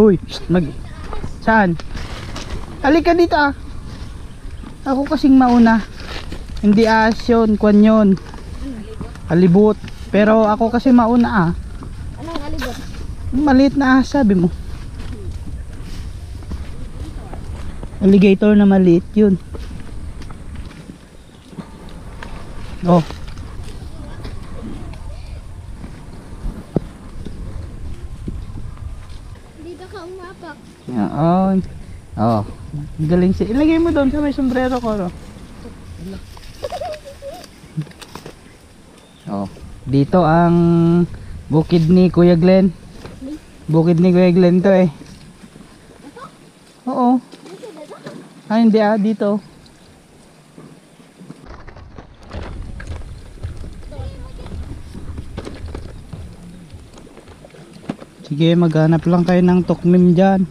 Uy, saan? Halika dito ah. Ako kasing mauna. Hindi yun, kwan yun. Halibut. Pero ako kasi mauna ah. Anong halibut? Maliit na ahas sabi mo. Alligator na maliit yun. Oh. Dito ka umapak. Yan. Oh. Galing siya. Ilagay mo doon sa may sombrero ko. No? Oh. Dito ang bukid ni Kuya Glenn. Bukid ni Kuya Glenn to eh. Oo. Ah, hindi ah. Dito. Sige, maghanap lang kayo ng tukmim dyan.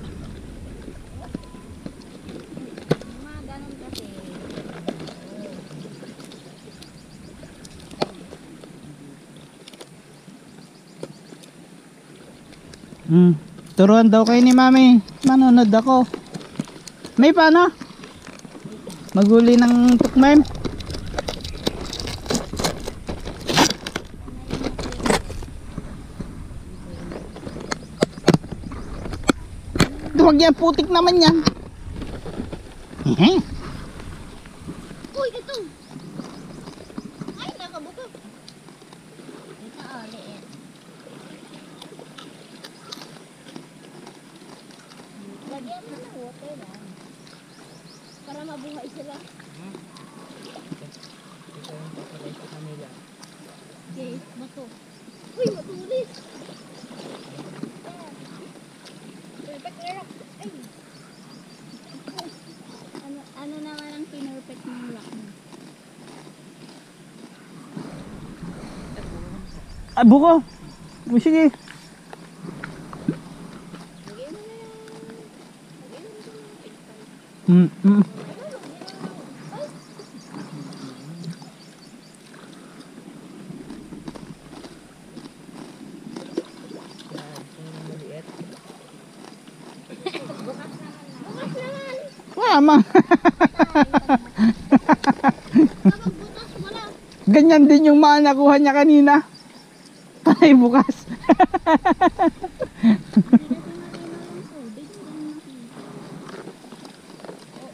Turuan daw kayo ni Mami. Manonood ako. May paano? Maguli ng tukmim. Duwag yan, putik naman yan. Uy, ito. Ay, nakabuto. Ito, liit. Lagyan mo ng water lang. Para mabuhay sila. Okay, bato. Uy, matulis. Perfect rock. Ay. Ano naman ang pinerfect ng rock mo? Ah, buko. O, sige. Lagyan mo na yan. Lagyan mo na yan. Bukas naman. Mama. Kapag butas, wala. Ganyan din yung mga nakuha niya kanina. Panay bukas.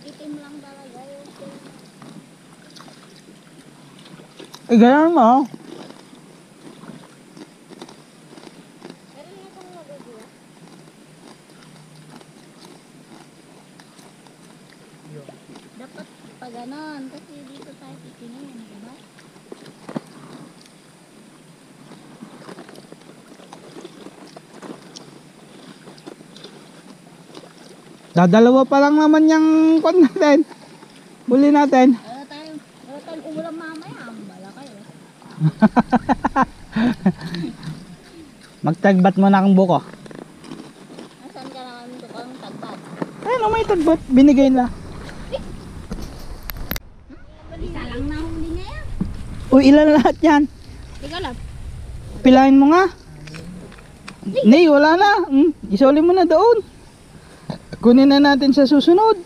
Itim lang talaga yun. Eh, ganyan mo. Meron na itong magagawa. Dapat pa ganon kasi dito tayo titingin, diba? Dadalawa pa lang naman yung kon natin. Huli natin. Wala tayong ulam mamaya. Bala kayo. Magtagbat mo na ang buko. Nasaan ka naman ito kang tagtag? Ayun, may tagbat. Binigay na. Isa lang nahuli niya yan. Uy, ilan lahat yan? Teka lang. Pilahin mo nga. Nay, wala na. Isuli mo na doon. Kunin na natin sa susunod.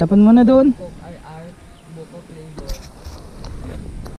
Tapan mo na doon.